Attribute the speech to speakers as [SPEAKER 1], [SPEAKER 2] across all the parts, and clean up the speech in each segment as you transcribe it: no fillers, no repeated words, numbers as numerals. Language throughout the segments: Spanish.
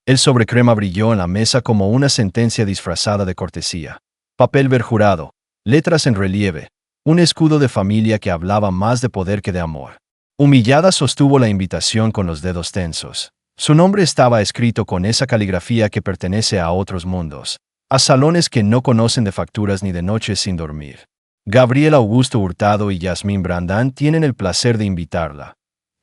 [SPEAKER 1] El sobrecrema brilló en la mesa como una sentencia disfrazada de cortesía. Papel verjurado, letras en relieve, un escudo de familia que hablaba más de poder que de amor. Humillada sostuvo la invitación con los dedos tensos. Su nombre estaba escrito con esa caligrafía que pertenece a otros mundos, a salones que no conocen de facturas ni de noches sin dormir. Gabriel Augusto Hurtado y Yasmín Brandán tienen el placer de invitarla.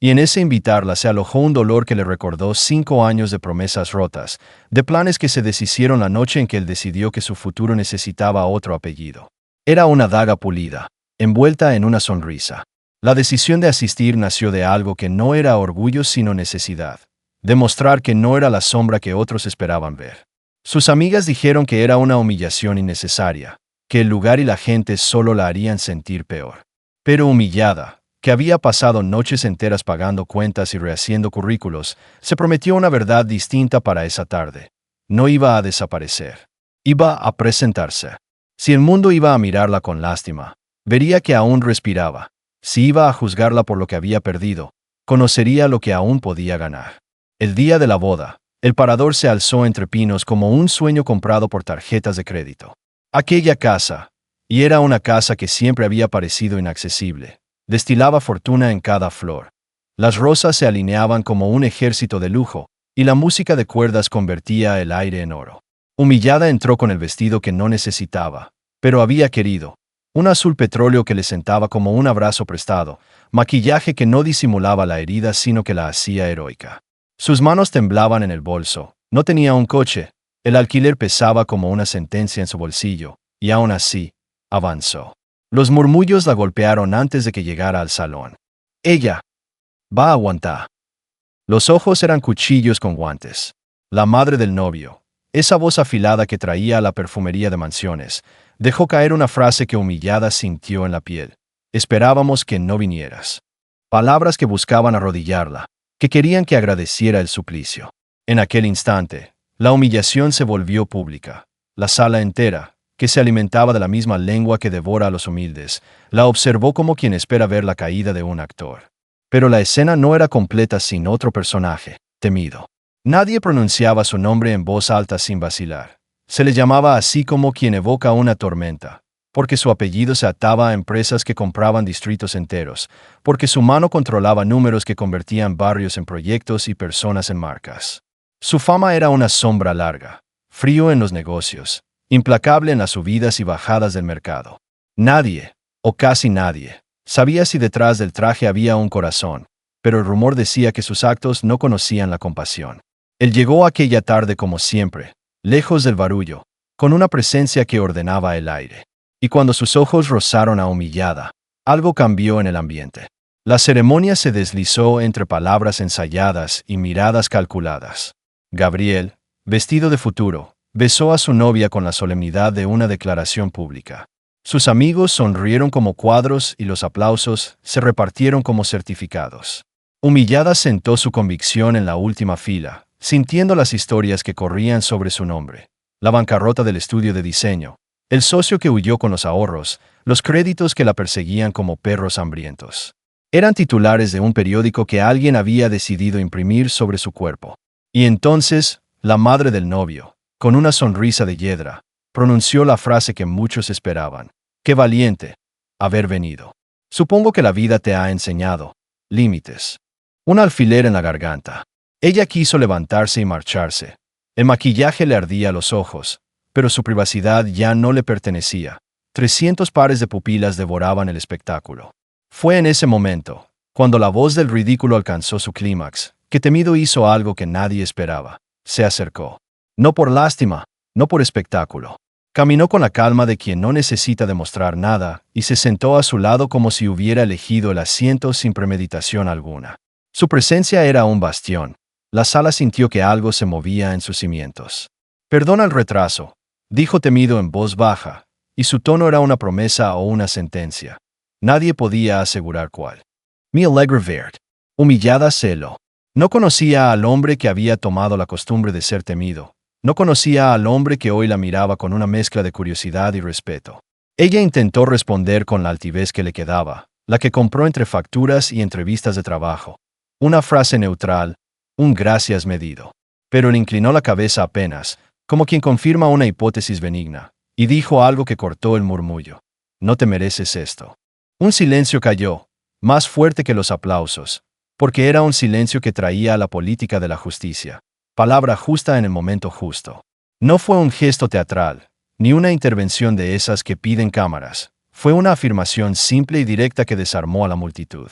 [SPEAKER 1] Y en ese invitarla se alojó un dolor que le recordó 5 años de promesas rotas, de planes que se deshicieron la noche en que él decidió que su futuro necesitaba otro apellido. Era una daga pulida, envuelta en una sonrisa. La decisión de asistir nació de algo que no era orgullo sino necesidad. Demostrar que no era la sombra que otros esperaban ver. Sus amigas dijeron que era una humillación innecesaria, que el lugar y la gente solo la harían sentir peor. Pero humillada, que había pasado noches enteras pagando cuentas y rehaciendo currículos, se prometió una verdad distinta para esa tarde. No iba a desaparecer. Iba a presentarse. Si el mundo iba a mirarla con lástima, vería que aún respiraba. Si iba a juzgarla por lo que había perdido, conocería lo que aún podía ganar. El día de la boda, el parador se alzó entre pinos como un sueño comprado por tarjetas de crédito. Aquella casa, y era una casa que siempre había parecido inaccesible, destilaba fortuna en cada flor. Las rosas se alineaban como un ejército de lujo, y la música de cuerdas convertía el aire en oro. Humillada entró con el vestido que no necesitaba, pero había querido. Un azul petróleo que le sentaba como un abrazo prestado, maquillaje que no disimulaba la herida sino que la hacía heroica. Sus manos temblaban en el bolso, no tenía un coche, el alquiler pesaba como una sentencia en su bolsillo, y aún así, avanzó. Los murmullos la golpearon antes de que llegara al salón. Ella va a aguantar. Los ojos eran cuchillos con guantes. La madre del novio, esa voz afilada que traía a la perfumería de mansiones, dejó caer una frase que humillada sintió en la piel. Esperábamos que no vinieras. Palabras que buscaban arrodillarla, que querían que agradeciera el suplicio. En aquel instante, la humillación se volvió pública. La sala entera, que se alimentaba de la misma lengua que devora a los humildes, la observó como quien espera ver la caída de un actor. Pero la escena no era completa sin otro personaje, Temido. Nadie pronunciaba su nombre en voz alta sin vacilar. Se le llamaba así como quien evoca una tormenta, porque su apellido se ataba a empresas que compraban distritos enteros, porque su mano controlaba números que convertían barrios en proyectos y personas en marcas. Su fama era una sombra larga, frío en los negocios, implacable en las subidas y bajadas del mercado. Nadie, o casi nadie, sabía si detrás del traje había un corazón, pero el rumor decía que sus actos no conocían la compasión. Él llegó aquella tarde como siempre, lejos del barullo, con una presencia que ordenaba el aire. Y cuando sus ojos rozaron a Humillada, algo cambió en el ambiente. La ceremonia se deslizó entre palabras ensayadas y miradas calculadas. Gabriel, vestido de futuro, besó a su novia con la solemnidad de una declaración pública. Sus amigos sonrieron como cuadros y los aplausos se repartieron como certificados. Humillada sentó su convicción en la última fila, sintiendo las historias que corrían sobre su nombre. La bancarrota del estudio de diseño, el socio que huyó con los ahorros, los créditos que la perseguían como perros hambrientos. Eran titulares de un periódico que alguien había decidido imprimir sobre su cuerpo. Y entonces, la madre del novio, con una sonrisa de hiedra, pronunció la frase que muchos esperaban. ¡Qué valiente haber venido! Supongo que la vida te ha enseñado límites. Un alfiler en la garganta. Ella quiso levantarse y marcharse. El maquillaje le ardía los ojos, pero su privacidad ya no le pertenecía. 300 pares de pupilas devoraban el espectáculo. Fue en ese momento, cuando la voz del ridículo alcanzó su clímax, que Temido hizo algo que nadie esperaba. Se acercó. No por lástima, no por espectáculo. Caminó con la calma de quien no necesita demostrar nada y se sentó a su lado como si hubiera elegido el asiento sin premeditación alguna. Su presencia era un bastión. La sala sintió que algo se movía en sus cimientos. «Perdona el retraso», dijo Temido en voz baja, y su tono era una promesa o una sentencia. Nadie podía asegurar cuál. «Me alegra ver». Humillada celo. No conocía al hombre que había tomado la costumbre de ser temido. No conocía al hombre que hoy la miraba con una mezcla de curiosidad y respeto. Ella intentó responder con la altivez que le quedaba, la que compró entre facturas y entrevistas de trabajo. Una frase neutral, un gracias medido. Pero él inclinó la cabeza apenas, como quien confirma una hipótesis benigna, y dijo algo que cortó el murmullo. No te mereces esto. Un silencio cayó, más fuerte que los aplausos, porque era un silencio que traía a la política de la justicia. Palabra justa en el momento justo. No fue un gesto teatral, ni una intervención de esas que piden cámaras. Fue una afirmación simple y directa que desarmó a la multitud.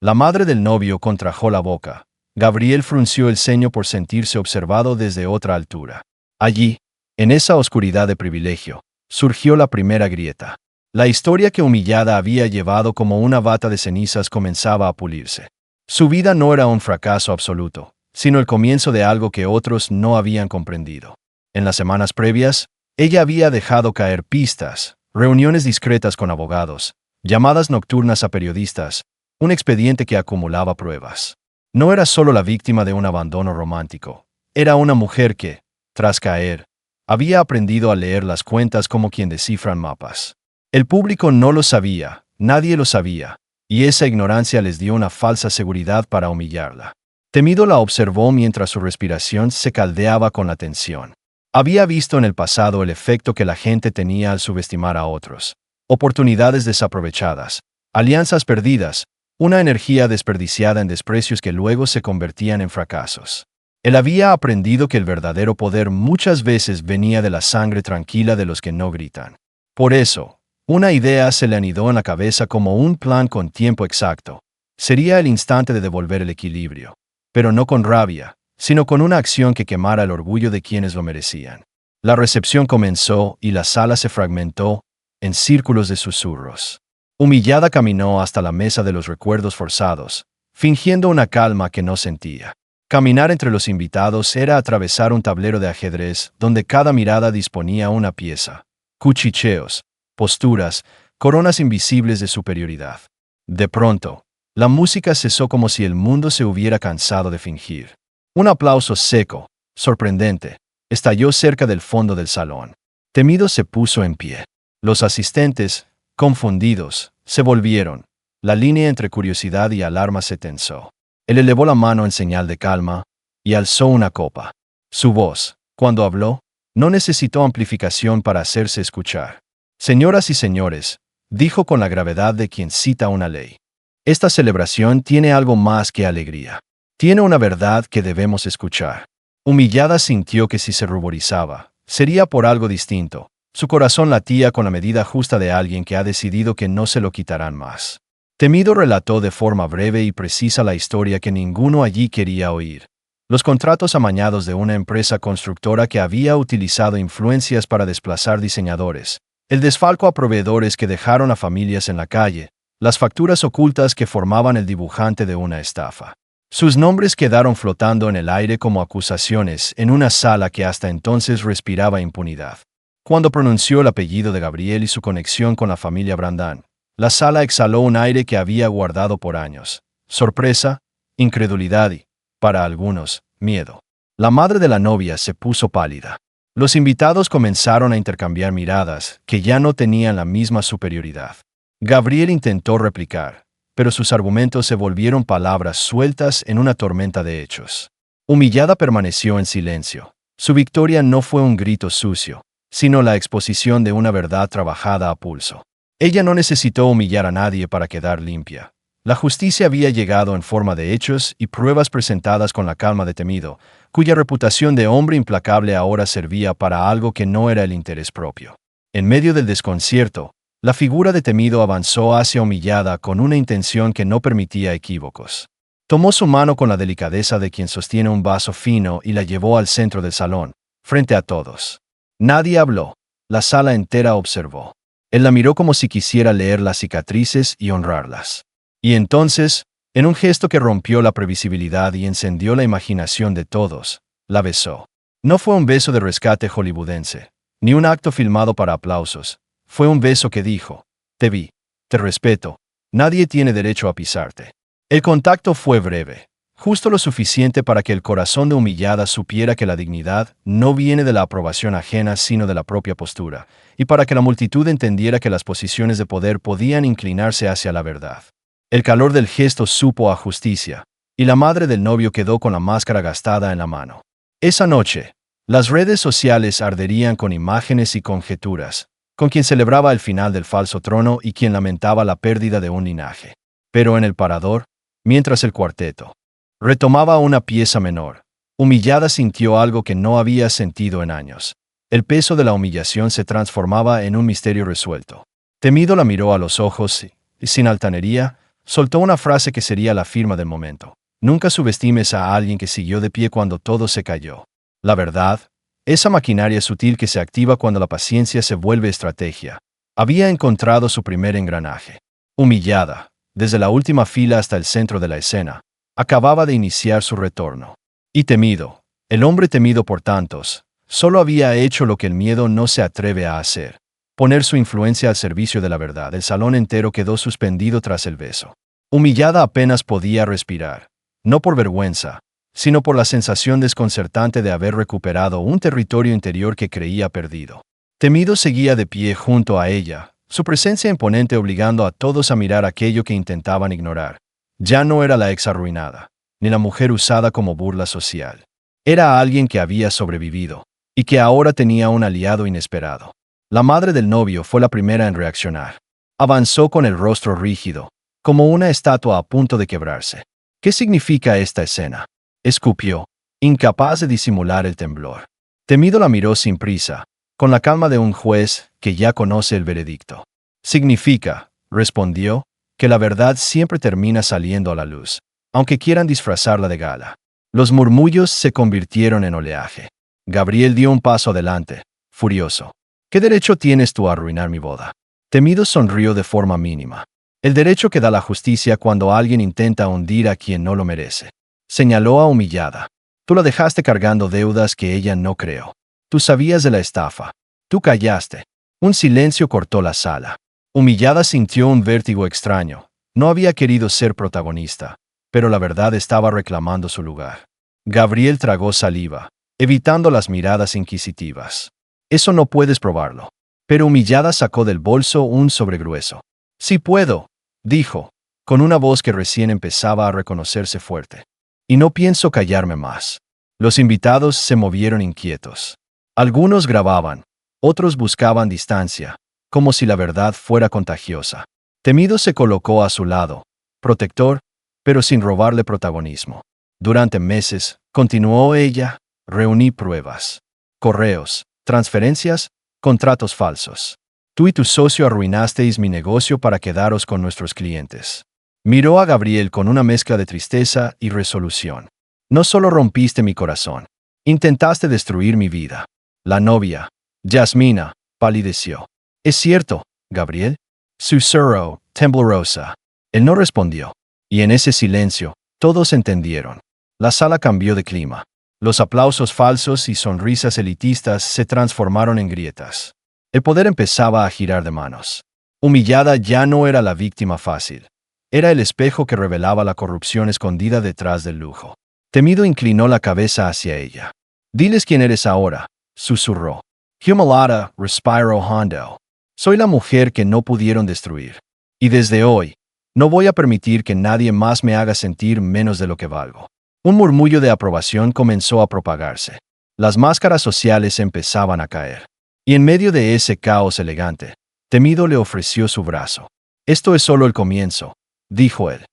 [SPEAKER 1] La madre del novio contrajo la boca. Gabriel frunció el ceño por sentirse observado desde otra altura. Allí, en esa oscuridad de privilegio, surgió la primera grieta. La historia que Humillada había llevado como una bata de cenizas comenzaba a pulirse. Su vida no era un fracaso absoluto, sino el comienzo de algo que otros no habían comprendido. En las semanas previas, ella había dejado caer pistas, reuniones discretas con abogados, llamadas nocturnas a periodistas, un expediente que acumulaba pruebas. No era solo la víctima de un abandono romántico, era una mujer que, tras caer, había aprendido a leer las cuentas como quien descifran mapas. El público no lo sabía, nadie lo sabía, y esa ignorancia les dio una falsa seguridad para humillarla. Temido la observó mientras su respiración se caldeaba con la tensión. Había visto en el pasado el efecto que la gente tenía al subestimar a otros. Oportunidades desaprovechadas, alianzas perdidas, una energía desperdiciada en desprecios que luego se convertían en fracasos. Él había aprendido que el verdadero poder muchas veces venía de la sangre tranquila de los que no gritan. Por eso, una idea se le anidó en la cabeza como un plan con tiempo exacto. Sería el instante de devolver el equilibrio. Pero no con rabia, sino con una acción que quemara el orgullo de quienes lo merecían. La recepción comenzó y la sala se fragmentó en círculos de susurros. Humillada caminó hasta la mesa de los recuerdos forzados, fingiendo una calma que no sentía. Caminar entre los invitados era atravesar un tablero de ajedrez donde cada mirada disponía una pieza. Cuchicheos, posturas, coronas invisibles de superioridad. De pronto, la música cesó como si el mundo se hubiera cansado de fingir. Un aplauso seco, sorprendente, estalló cerca del fondo del salón. Temido se puso en pie. Los asistentes, confundidos, se volvieron. La línea entre curiosidad y alarma se tensó. Él elevó la mano en señal de calma y alzó una copa. Su voz, cuando habló, no necesitó amplificación para hacerse escuchar. Señoras y señores, dijo con la gravedad de quien cita una ley. Esta celebración tiene algo más que alegría. Tiene una verdad que debemos escuchar. Humillada sintió que si se ruborizaba, sería por algo distinto. Su corazón latía con la medida justa de alguien que ha decidido que no se lo quitarán más. Temido relató de forma breve y precisa la historia que ninguno allí quería oír. Los contratos amañados de una empresa constructora que había utilizado influencias para desplazar diseñadores, el desfalco a proveedores que dejaron a familias en la calle, las facturas ocultas que formaban el dibujante de una estafa. Sus nombres quedaron flotando en el aire como acusaciones en una sala que hasta entonces respiraba impunidad. Cuando pronunció el apellido de Gabriel y su conexión con la familia Brandán, la sala exhaló un aire que había guardado por años. Sorpresa, incredulidad y, para algunos, miedo. La madre de la novia se puso pálida. Los invitados comenzaron a intercambiar miradas que ya no tenían la misma superioridad. Gabriel intentó replicar, pero sus argumentos se volvieron palabras sueltas en una tormenta de hechos. Humillada permaneció en silencio. Su victoria no fue un grito sucio, sino la exposición de una verdad trabajada a pulso. Ella no necesitó humillar a nadie para quedar limpia. La justicia había llegado en forma de hechos y pruebas presentadas con la calma de Temido, cuya reputación de hombre implacable ahora servía para algo que no era el interés propio. En medio del desconcierto, la figura de Temido avanzó hacia Humillada con una intención que no permitía equívocos. Tomó su mano con la delicadeza de quien sostiene un vaso fino y la llevó al centro del salón, frente a todos. Nadie habló. La sala entera observó. Él la miró como si quisiera leer las cicatrices y honrarlas. Y entonces, en un gesto que rompió la previsibilidad y encendió la imaginación de todos, la besó. No fue un beso de rescate hollywoodense, ni un acto filmado para aplausos. Fue un beso que dijo: te vi, te respeto, nadie tiene derecho a pisarte. El contacto fue breve, justo lo suficiente para que el corazón de Humillada supiera que la dignidad no viene de la aprobación ajena sino de la propia postura, y para que la multitud entendiera que las posiciones de poder podían inclinarse hacia la verdad. El calor del gesto supo a justicia, y la madre del novio quedó con la máscara gastada en la mano. Esa noche, las redes sociales arderían con imágenes y conjeturas, con quien celebraba el final del falso trono y quien lamentaba la pérdida de un linaje. Pero en el parador, mientras el cuarteto retomaba una pieza menor, Humillada sintió algo que no había sentido en años. El peso de la humillación se transformaba en un misterio resuelto. Temido la miró a los ojos y, sin altanería, soltó una frase que sería la firma del momento. Nunca subestimes a alguien que siguió de pie cuando todo se cayó. La verdad, esa maquinaria sutil que se activa cuando la paciencia se vuelve estrategia, había encontrado su primer engranaje. Humillada, desde la última fila hasta el centro de la escena, acababa de iniciar su retorno. Y Temido, el hombre temido por tantos, solo había hecho lo que el miedo no se atreve a hacer: poner su influencia al servicio de la verdad. El salón entero quedó suspendido tras el beso. Humillada apenas podía respirar, no por vergüenza, sino por la sensación desconcertante de haber recuperado un territorio interior que creía perdido. Temido seguía de pie junto a ella, su presencia imponente obligando a todos a mirar aquello que intentaban ignorar. Ya no era la ex arruinada, ni la mujer usada como burla social. Era alguien que había sobrevivido, y que ahora tenía un aliado inesperado. La madre del novio fue la primera en reaccionar. Avanzó con el rostro rígido, como una estatua a punto de quebrarse. ¿Qué significa esta escena?, escupió, incapaz de disimular el temblor. Temido la miró sin prisa, con la calma de un juez que ya conoce el veredicto. Significa, respondió, que la verdad siempre termina saliendo a la luz, aunque quieran disfrazarla de gala. Los murmullos se convirtieron en oleaje. Gabriel dio un paso adelante, furioso. ¿Qué derecho tienes tú a arruinar mi boda? Temido sonrió de forma mínima. El derecho que da la justicia cuando alguien intenta hundir a quien no lo merece. Señaló a Humillada. Tú la dejaste cargando deudas que ella no creó. Tú sabías de la estafa. Tú callaste. Un silencio cortó la sala. Humillada sintió un vértigo extraño. No había querido ser protagonista, pero la verdad estaba reclamando su lugar. Gabriel tragó saliva, evitando las miradas inquisitivas. Eso no puedes probarlo. Pero Humillada sacó del bolso un sobregrueso. Sí puedo, dijo, con una voz que recién empezaba a reconocerse fuerte. Y no pienso callarme más. Los invitados se movieron inquietos. Algunos grababan, otros buscaban distancia, como si la verdad fuera contagiosa. Temido se colocó a su lado, protector, pero sin robarle protagonismo. Durante meses, continuó ella, reuní pruebas, correos, transferencias, contratos falsos. Tú y tu socio arruinasteis mi negocio para quedaros con nuestros clientes. Miró a Gabriel con una mezcla de tristeza y resolución. No solo rompiste mi corazón, intentaste destruir mi vida. La novia, Yasmina, palideció. ¿Es cierto, Gabriel? Susurró, temblorosa. Él no respondió. Y en ese silencio, todos entendieron. La sala cambió de clima. Los aplausos falsos y sonrisas elitistas se transformaron en grietas. El poder empezaba a girar de manos. Humillada ya no era la víctima fácil. Era el espejo que revelaba la corrupción escondida detrás del lujo. Temido inclinó la cabeza hacia ella. Diles quién eres ahora, susurró. Humillada, respiró hondo. Soy la mujer que no pudieron destruir. Y desde hoy, no voy a permitir que nadie más me haga sentir menos de lo que valgo. Un murmullo de aprobación comenzó a propagarse. Las máscaras sociales empezaban a caer. Y en medio de ese caos elegante, Temido le ofreció su brazo. Esto es solo el comienzo, dijo él.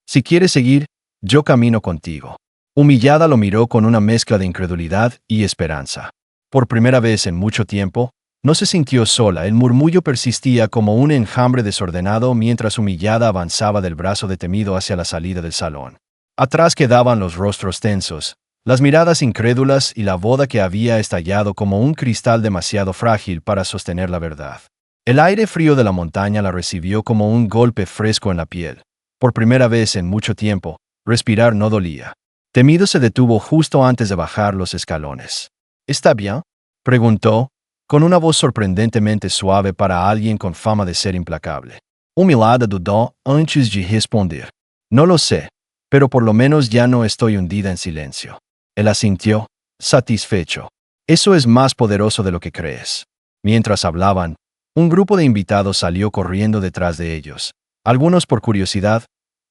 [SPEAKER 1] Si quieres seguir, yo camino contigo. Humillada lo miró con una mezcla de incredulidad y esperanza. Por primera vez en mucho tiempo, no se sintió sola. El murmullo persistía como un enjambre desordenado mientras Humillada avanzaba del brazo de Temido hacia la salida del salón. Atrás quedaban los rostros tensos, las miradas incrédulas y la boda que había estallado como un cristal demasiado frágil para sostener la verdad. El aire frío de la montaña la recibió como un golpe fresco en la piel. Por primera vez en mucho tiempo, respirar no dolía. Temido se detuvo justo antes de bajar los escalones. ¿Está bien?, preguntó, con una voz sorprendentemente suave para alguien con fama de ser implacable. Humillada dudó antes de responder. No lo sé, pero por lo menos ya no estoy hundida en silencio. Él asintió, satisfecho. Eso es más poderoso de lo que crees. Mientras hablaban, un grupo de invitados salió corriendo detrás de ellos, algunos por curiosidad,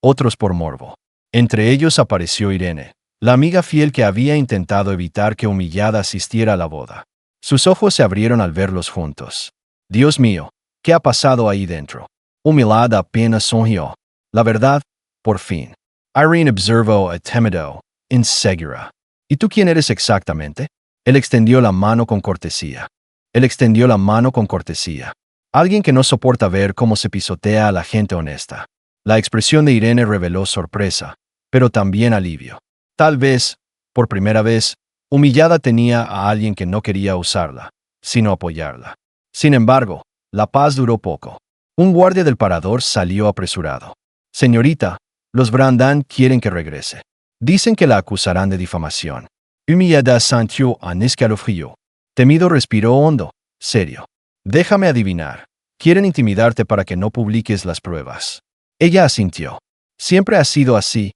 [SPEAKER 1] otros por morbo. Entre ellos apareció Irene, la amiga fiel que había intentado evitar que Humillada asistiera a la boda. Sus ojos se abrieron al verlos juntos. Dios mío, ¿qué ha pasado ahí dentro? Humillada apenas sonrió. La verdad, por fin. Irene observó a Temido, insegura. ¿Y tú quién eres exactamente? Él extendió la mano con cortesía. Alguien que no soporta ver cómo se pisotea a la gente honesta. La expresión de Irene reveló sorpresa, pero también alivio. Tal vez, por primera vez, Humillada tenía a alguien que no quería usarla, sino apoyarla. Sin embargo, la paz duró poco. Un guardia del parador salió apresurado. Señorita, los Brandan quieren que regrese. Dicen que la acusarán de difamación. Humillada sintió un escalofrío. Temido respiró hondo, serio. Déjame adivinar. Quieren intimidarte para que no publiques las pruebas. Ella asintió. Siempre ha sido así.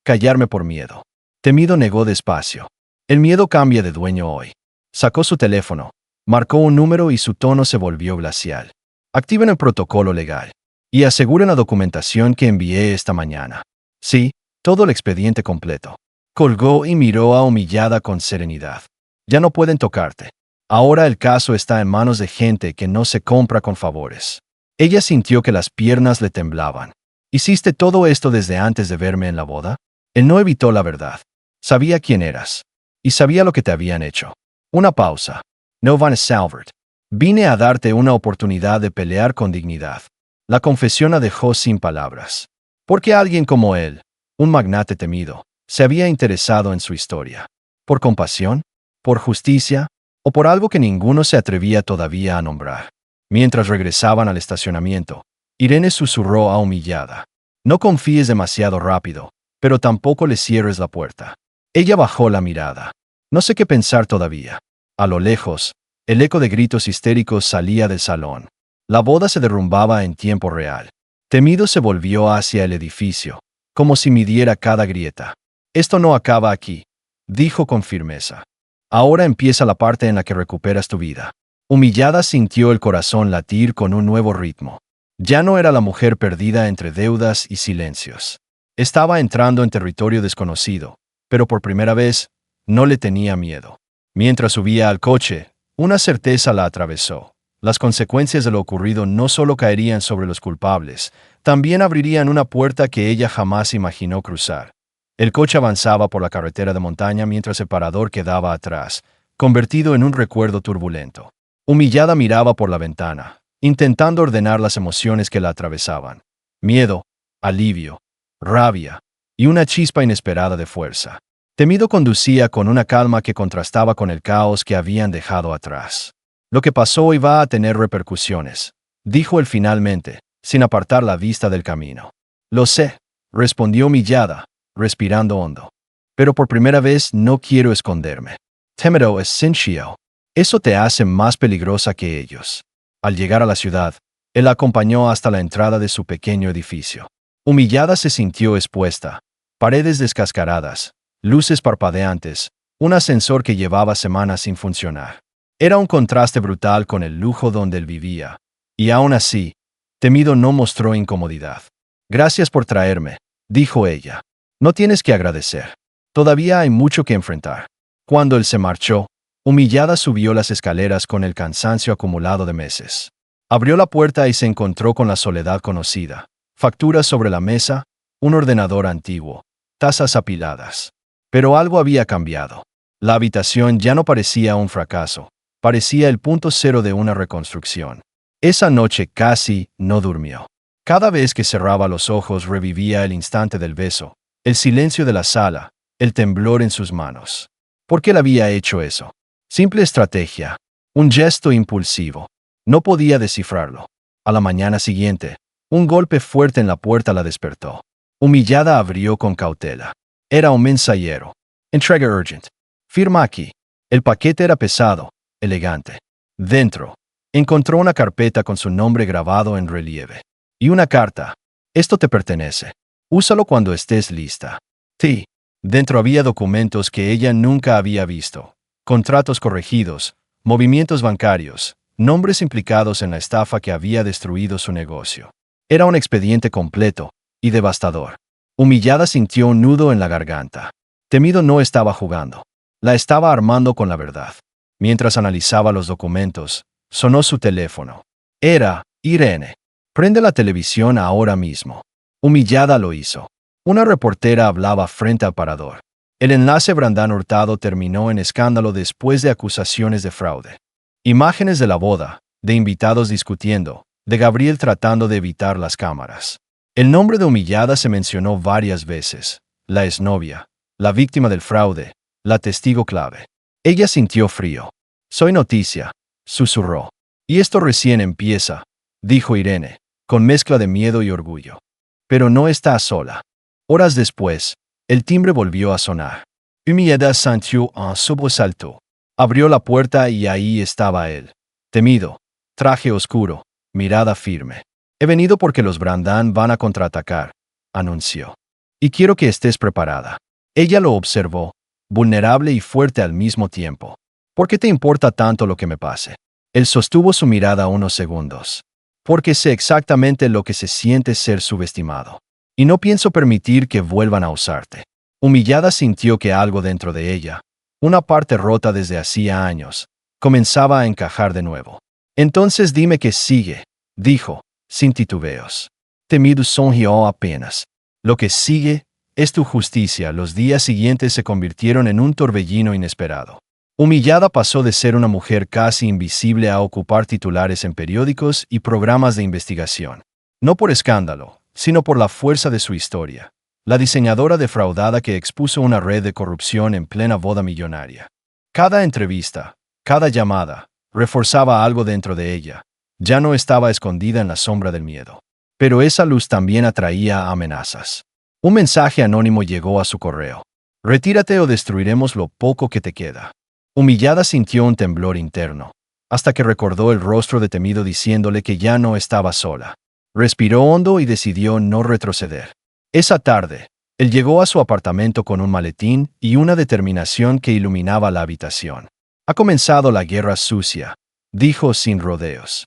[SPEAKER 1] Callarme por miedo. Temido negó despacio. El miedo cambia de dueño hoy. Sacó su teléfono, marcó un número y su tono se volvió glacial. Activen el protocolo legal. Y aseguren la documentación que envié esta mañana. Sí, todo el expediente completo. Colgó y miró a Humillada con serenidad. Ya no pueden tocarte. Ahora el caso está en manos de gente que no se compra con favores. Ella sintió que las piernas le temblaban. ¿Hiciste todo esto desde antes de verme en la boda? Él no evitó la verdad. Sabía quién eras. Y sabía lo que te habían hecho. Una pausa. No van a Salvert. Vine a darte una oportunidad de pelear con dignidad. La confesión la dejó sin palabras. Porque alguien como él, un magnate temido, se había interesado en su historia. ¿Por compasión? ¿Por justicia? ¿O por algo que ninguno se atrevía todavía a nombrar? Mientras regresaban al estacionamiento, Irene susurró a Humillada. No confíes demasiado rápido, pero tampoco le cierres la puerta. Ella bajó la mirada. No sé qué pensar todavía. A lo lejos, el eco de gritos histéricos salía del salón. La boda se derrumbaba en tiempo real. Temido se volvió hacia el edificio, como si midiera cada grieta. Esto no acaba aquí, dijo con firmeza. Ahora empieza la parte en la que recuperas tu vida. Humillada sintió el corazón latir con un nuevo ritmo. Ya no era la mujer perdida entre deudas y silencios. Estaba entrando en territorio desconocido, pero por primera vez, no le tenía miedo. Mientras subía al coche, una certeza la atravesó. Las consecuencias de lo ocurrido no solo caerían sobre los culpables, también abrirían una puerta que ella jamás imaginó cruzar. El coche avanzaba por la carretera de montaña mientras el parador quedaba atrás, convertido en un recuerdo turbulento. Humillada miraba por la ventana, intentando ordenar las emociones que la atravesaban. Miedo, alivio, rabia y una chispa inesperada de fuerza. Temido conducía con una calma que contrastaba con el caos que habían dejado atrás. Lo que pasó iba a tener repercusiones, dijo él finalmente, sin apartar la vista del camino. Lo sé, respondió Humillada, respirando hondo. Pero por primera vez no quiero esconderme. Temido es sencillo. Eso te hace más peligrosa que ellos. Al llegar a la ciudad, él la acompañó hasta la entrada de su pequeño edificio. Humillada se sintió expuesta. Paredes descascaradas, luces parpadeantes, un ascensor que llevaba semanas sin funcionar. Era un contraste brutal con el lujo donde él vivía. Y aún así, Temido no mostró incomodidad. Gracias por traerme, dijo ella. No tienes que agradecer. Todavía hay mucho que enfrentar. Cuando él se marchó, Humillada subió las escaleras con el cansancio acumulado de meses. Abrió la puerta y se encontró con la soledad conocida. Facturas sobre la mesa, un ordenador antiguo, tazas apiladas. Pero algo había cambiado. La habitación ya no parecía un fracaso, parecía el punto cero de una reconstrucción. Esa noche casi no durmió. Cada vez que cerraba los ojos revivía el instante del beso, el silencio de la sala, el temblor en sus manos. ¿Por qué él había hecho eso? Simple estrategia, un gesto impulsivo. No podía descifrarlo. A la mañana siguiente, un golpe fuerte en la puerta la despertó. Humillada abrió con cautela. Era un mensajero. Entrega urgent. Firma aquí. El paquete era pesado, elegante. Dentro, encontró una carpeta con su nombre grabado en relieve. Y una carta. Esto te pertenece. Úsalo cuando estés lista. Sí. Dentro había documentos que ella nunca había visto. Contratos corregidos, movimientos bancarios, nombres implicados en la estafa que había destruido su negocio. Era un expediente completo y devastador. Humillada sintió un nudo en la garganta. Temido no estaba jugando. La estaba armando con la verdad. Mientras analizaba los documentos, sonó su teléfono. Era Irene. Prende la televisión ahora mismo. Humillada lo hizo. Una reportera hablaba frente al parador. El enlace Brandán Hurtado terminó en escándalo después de acusaciones de fraude. Imágenes de la boda, de invitados discutiendo, de Gabriel tratando de evitar las cámaras. El nombre de Humillada se mencionó varias veces. La exnovia, la víctima del fraude, la testigo clave. Ella sintió frío. Soy noticia, susurró. Y esto recién empieza, dijo Irene, con mezcla de miedo y orgullo. Pero no está sola. Horas después, el timbre volvió a sonar. Humillada sintió un sobresalto. Abrió la puerta y ahí estaba él. Temido, traje oscuro, mirada firme. He venido porque los Brandán van a contraatacar, anunció. Y quiero que estés preparada. Ella lo observó, vulnerable y fuerte al mismo tiempo. ¿Por qué te importa tanto lo que me pase? Él sostuvo su mirada unos segundos. Porque sé exactamente lo que se siente ser subestimado. Y no pienso permitir que vuelvan a usarte. Humillada sintió que algo dentro de ella, una parte rota desde hacía años, comenzaba a encajar de nuevo. Entonces dime qué sigue, dijo, sin titubeos. Temido sonrió apenas. Lo que sigue es tu justicia. Los días siguientes se convirtieron en un torbellino inesperado. Humillada pasó de ser una mujer casi invisible a ocupar titulares en periódicos y programas de investigación. No por escándalo, sino por la fuerza de su historia. La diseñadora defraudada que expuso una red de corrupción en plena boda millonaria. Cada entrevista, cada llamada, reforzaba algo dentro de ella. Ya no estaba escondida en la sombra del miedo. Pero esa luz también atraía amenazas. Un mensaje anónimo llegó a su correo. Retírate o destruiremos lo poco que te queda. Humillada sintió un temblor interno, hasta que recordó el rostro de Temido diciéndole que ya no estaba sola. Respiró hondo y decidió no retroceder. Esa tarde, él llegó a su apartamento con un maletín y una determinación que iluminaba la habitación. Ha comenzado la guerra sucia, dijo sin rodeos.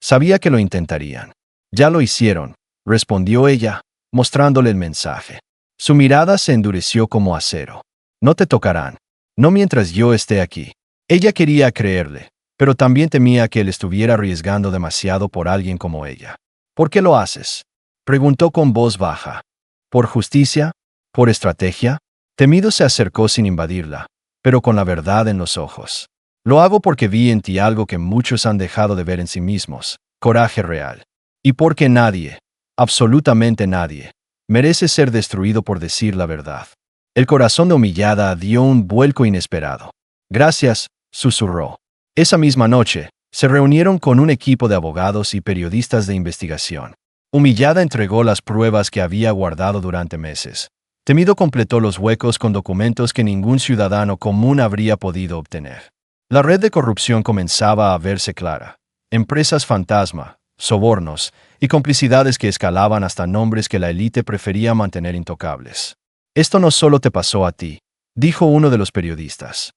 [SPEAKER 1] Sabía que lo intentarían. Ya lo hicieron, respondió ella, mostrándole el mensaje. Su mirada se endureció como acero. No te tocarán. No mientras yo esté aquí. Ella quería creerle, pero también temía que él estuviera arriesgando demasiado por alguien como ella. ¿Por qué lo haces? Preguntó con voz baja. ¿Por justicia? ¿Por estrategia? Temido se acercó sin invadirla, pero con la verdad en los ojos. Lo hago porque vi en ti algo que muchos han dejado de ver en sí mismos, coraje real. Y porque nadie, absolutamente nadie, merece ser destruido por decir la verdad. El corazón de Humillada dio un vuelco inesperado. Gracias, susurró. Esa misma noche, se reunieron con un equipo de abogados y periodistas de investigación. Humillada entregó las pruebas que había guardado durante meses. Temido completó los huecos con documentos que ningún ciudadano común habría podido obtener. La red de corrupción comenzaba a verse clara. Empresas fantasma, sobornos y complicidades que escalaban hasta nombres que la élite prefería mantener intocables. Esto no solo te pasó a ti, dijo uno de los periodistas.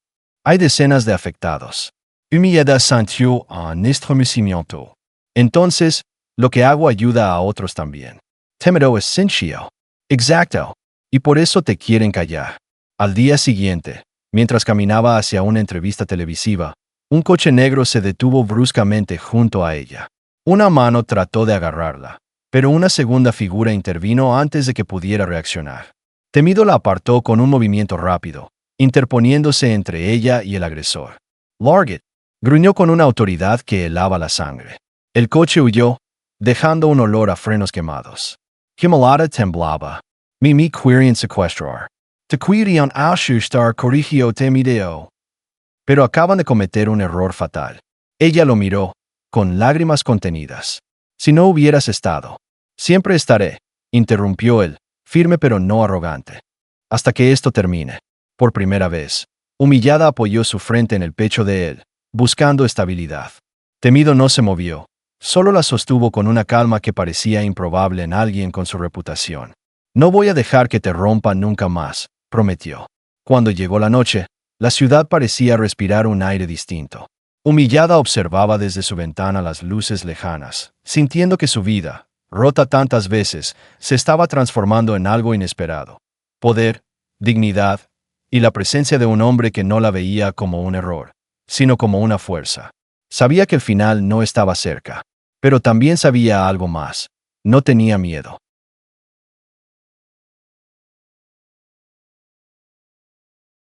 [SPEAKER 1] Hay decenas de afectados. Humillada sintió un estremecimiento. Entonces, lo que hago ayuda a otros también. Temido es sencillo. Exacto. Y por eso te quieren callar. Al día siguiente, mientras caminaba hacia una entrevista televisiva, un coche negro se detuvo bruscamente junto a ella. Una mano trató de agarrarla, pero una segunda figura intervino antes de que pudiera reaccionar. Temido la apartó con un movimiento rápido, interponiéndose entre ella y el agresor. «Larget», gruñó con una autoridad que helaba la sangre. El coche huyó, dejando un olor a frenos quemados. Humillada temblaba. «Mi querían secuestrar. Te querían asustar, corrigió Temido. Pero acaban de cometer un error fatal». Ella lo miró, con lágrimas contenidas. «Si no hubieras estado». «Siempre estaré», interrumpió él, firme pero no arrogante. «Hasta que esto termine». Por primera vez, Humillada apoyó su frente en el pecho de él, buscando estabilidad. Temido no se movió, solo la sostuvo con una calma que parecía improbable en alguien con su reputación. «No voy a dejar que te rompa nunca más», prometió. Cuando llegó la noche, la ciudad parecía respirar un aire distinto. Humillada observaba desde su ventana las luces lejanas, sintiendo que su vida, rota tantas veces, se estaba transformando en algo inesperado. Poder, dignidad, y la presencia de un hombre que no la veía como un error, sino como una fuerza. Sabía que el final no estaba cerca, pero también sabía algo más. No tenía miedo.